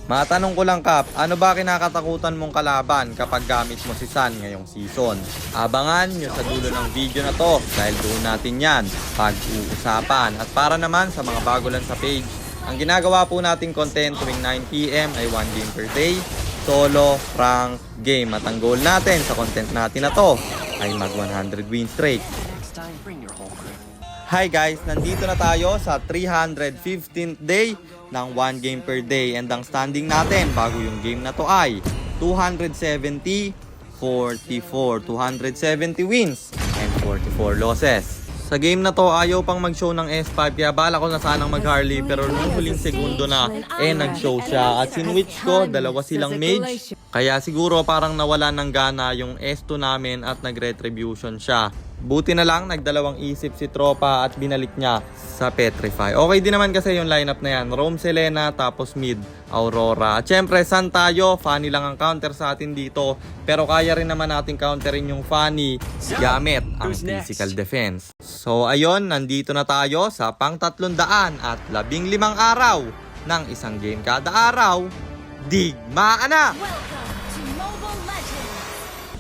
Matanong ko lang Kap, ano ba kinakatakutan mong kalaban kapag gamit mo si San ngayong season? Abangan nyo sa dulo ng video na to dahil doon natin yan pag-uusapan. At para naman sa mga bago lang sa page, ang ginagawa po nating content tuwing 9 PM ay 1 game per day, solo, rank, game. At ang goal natin sa content natin na to ay mag 100 win streak. Hi guys, nandito na tayo sa 315th day ng 1 game per day and ang standing natin bago yung game na to ay 270, 44, 270 wins and 44 losses. Sa game na to ayaw pang mag-show ng S5 kaya bala ko na sanang mag-Harley pero nung huling segundo na nag-show siya at sinwitch ko, dalawa silang mage kaya siguro parang nawala ng gana yung S2 namin at nag-retribution siya. Buti na lang nagdalawang isip si Tropa at binalik niya sa Petrify. Okay din naman kasi yung lineup na yan. Roam Selena tapos mid Aurora. At syempre San tayo, Fanny lang ang counter sa atin dito. Pero kaya rin naman natin counterin yung Fanny gamit ang physical defense. So ayun, nandito na tayo sa pang 315 araw ng isang game kada araw. Digmaan na!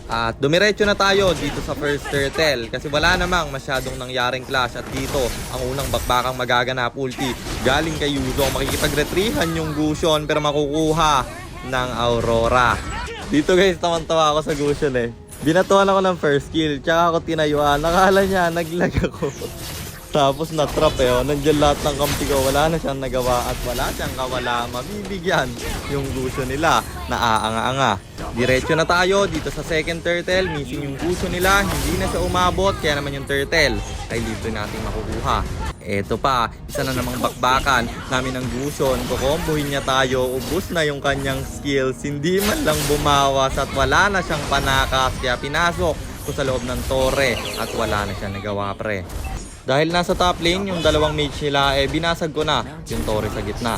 At dumiretso na tayo dito sa first turtle kasi wala namang masyadong nangyaring clash at dito ang unang bakbakang magaganap ulti galing kay Yuzong. Makikipag-retrihan yung Gusion pero makukuha ng Aurora. Dito guys, tawan-tawa ako sa Gusion eh. Binatuan ako ng first kill tsaka ako tinayuan. Nakala niya naglag ako. Tapos na-trap nandiyan lahat ng kampi ko. Wala na siyang nagawa at wala siyang kawala. Mabibigyan yung Gusion nila na aanga-anga. Diretso na tayo dito sa second turtle. Missing yung Gusion nila. Hindi na siya umabot. Kaya naman yung turtle ay libre nating makukuha. Eto pa, isa na namang bakbakan namin ng Gusion. Kukombohin niya tayo. Ubus na yung kanyang skills. Hindi man lang bumawas at wala na siyang panakas. Kaya pinasok ko sa loob ng torre at wala na siyang nagawa pre. Dahil nasa top lane yung dalawang mage nila binasag ko na yung torre sa gitna.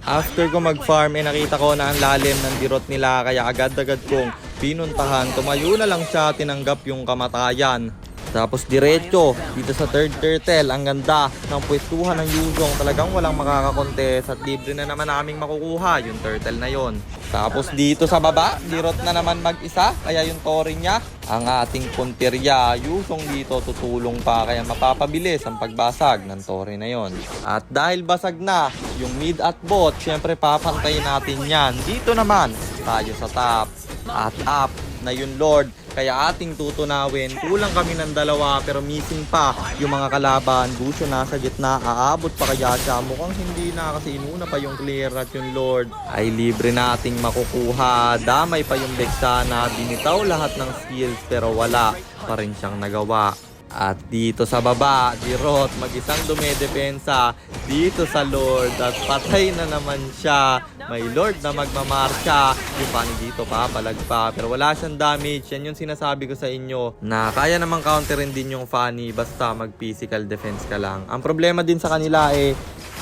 After ko mag-farm nakita ko na ang lalim ng dirot nila kaya agad-agad kong pinuntahan. Tumayo na lang siya, tinanggap yung kamatayan. Tapos diretso dito sa third turtle. Ang ganda ng pwestuhan ng Yuzong. Talagang walang makakakontes at libre na naman naming makukuha yung turtle na yon. Tapos dito sa baba, dirot na naman mag-isa. Kaya yung torre niya, ang ating punterya, Yuzong dito tutulong pa. Kaya mapapabilis ang pagbasag ng torre na yon. At dahil basag na yung mid at bot, syempre papantayin natin yan. Dito naman tayo sa top at up na yung Lord. Kaya ating tutunawin. Kulang kami ng dalawa pero missing pa yung mga kalaban. Gusto nasa gitna. Aabot pa kaya siya. Mukhang hindi na kasi inuna pa yung clear at yung Lord ay libre nating makukuha. Damay pa yung Vexana. Binitaw lahat ng skills pero wala pa rin siyang nagawa. At dito sa baba, Dirot mag-isang dumedepensa dito sa Lord at patay na naman siya. May Lord na magmamarcha. Yung Fanny dito papalag pa pero wala siyang damage. Yan yung sinasabi ko sa inyo na kaya namang counterin din yung Fanny basta mag physical defense ka lang. Ang problema din sa kanila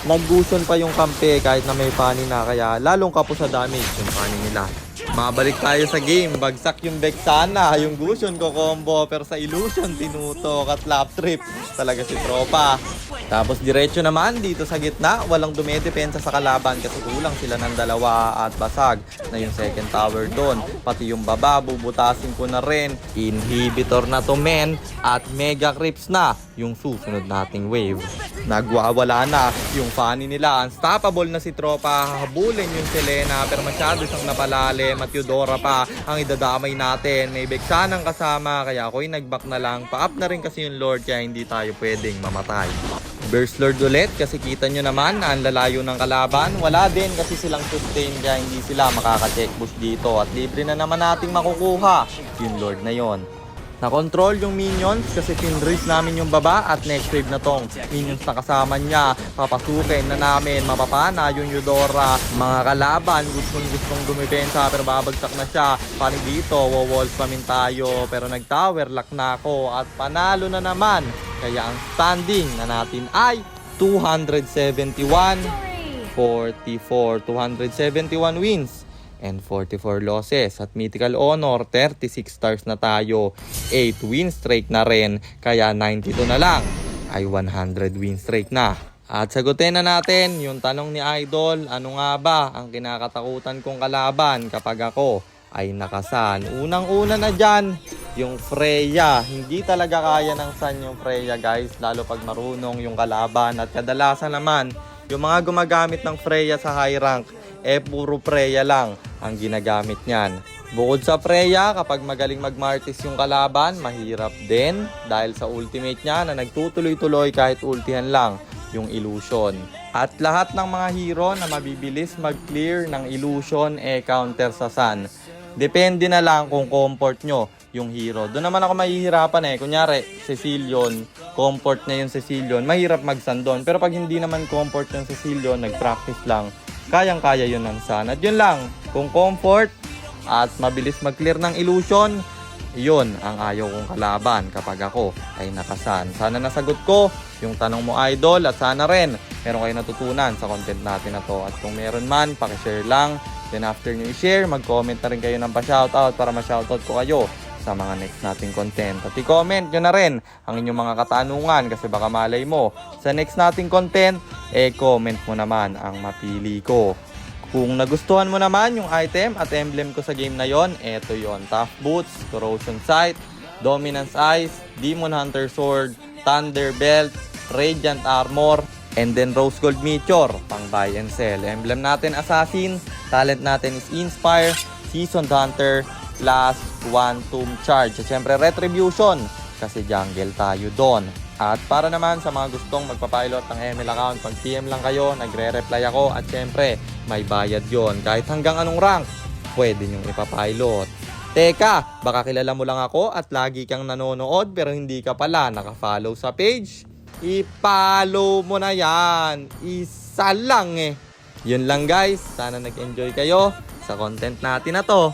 nag-Gusion pa yung kampe kahit na may Fanny na kaya lalong kapo sa damage yung Fanny nila. Mabalik tayo sa game. Bagsak yung Vexana. Yung Gusion ko combo pero sa illusion tinutok at lap trip talaga si Tropa. Tapos diretso naman dito sa gitna. Walang dumedepensa sa kalaban kasi kulang sila ng dalawa at basag na yung second tower doon. Pati yung baba bubutasin ko na rin. Inhibitor na to men at mega creeps na yung susunod nating wave. Nagwawala na yung Fanny nila. Unstoppable na si Tropa. Habulin yung Selena pero masyado siyang napalalim. At Eudora pa ang idadamay natin. May Vexanang kasama kaya ako'y nag-back na lang. Pa-up na rin kasi yung Lord kaya hindi tayo pwedeng mamatay. Burst Lord ulit kasi kita nyo naman na ang lalayo ng kalaban. Wala din kasi silang sustain kaya hindi sila makaka-check push dito. At libre na naman nating makukuha yung Lord na yon. Na-control yung minions kasi pinrace namin yung baba at next wave na tong minions na kasama niya. Papasukin na namin, mapapana yung Eudora. Mga kalaban, gustong dumipensa pero babagsak na siya. Paano dito, wawalls pamin tayo pero nag-tower lock na ako at panalo na naman. Kaya ang standing na natin ay 271, 44, 271 wins and 44 losses. At Mythical Honor, 36 stars na tayo. 8 win streak na rin. Kaya 92 na lang ay 100 win streak na At sagutin na natin yung tanong ni Idol, ano nga ba ang kinakatakutan kong kalaban kapag ako ay nakasan? Unang-una na dyan, yung Freya. Hindi talaga kaya ng Sun yung Freya guys, lalo pag marunong yung kalaban. At kadalasan naman, yung mga gumagamit ng Freya sa high rank, puro Freya lang ang ginagamit niyan. Bukod sa Freya, kapag magaling mag-Martis yung kalaban, mahirap din dahil sa ultimate niya na nagtutuloy-tuloy kahit ultihan lang yung illusion. At lahat ng mga hero na mabibilis mag-clear ng illusion counter sa Sun. Depende na lang kung comfort nyo yung hero. Doon naman ako mahihirapan Kunyari, Cecilion, comfort niya yung Cecilion, mahirap mag-Sun doon. Pero pag hindi naman comfort yung Cecilion, nag-practice lang, kayang-kaya yun ng Sun. At yun lang, kung comfort at mabilis mag-clear ng illusion, yun ang ayaw kong kalaban kapag ako ay nakasan. Sana nasagot ko yung tanong mo Idol at sana rin meron kayo natutunan sa content natin na to. At kung meron man, pakishare lang. Then after nyo i-share, mag-comment na rin kayo ng pa-shoutout para ma-shoutout ko kayo sa mga next nating content. At i-comment nyo na rin ang inyong mga katanungan kasi baka malay mo sa next nating content, comment mo naman ang mapili ko. Kung nagustuhan mo naman yung item at emblem ko sa game na yon, eto yon: Tough Boots, Corrosion Sight, Dominance Eyes, Demon Hunter Sword, Thunder Belt, Radiant Armor, and then Rose Gold Meteor, pang buy and sell. Emblem natin Assassin, talent natin is Inspire, Seasoned Hunter, plus 1 Tomb Charge. At syempre Retribution, kasi jungle tayo doon. At para naman sa mga gustong magpapilot ng ML account, pag PM lang kayo, nagre-reply ako. At syempre, may bayad yon. Kahit hanggang anong rank, pwede nyong ipapilot. Teka, baka kilala mo lang ako at lagi kang nanonood pero hindi ka pala nakafollow sa page. I-follow mo na yan. Isa lang Yun lang guys. Sana nag-enjoy kayo sa content natin na to.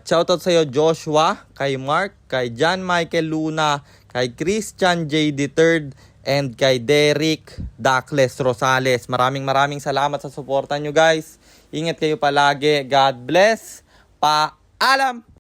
Shoutout sa'yo Joshua, kay Mark, kay John Michael Luna, kay Christian J. III, and kay Derek Dacles Rosales. Maraming salamat sa suporta nyo guys. Ingat kayo palagi. God bless. Paalam!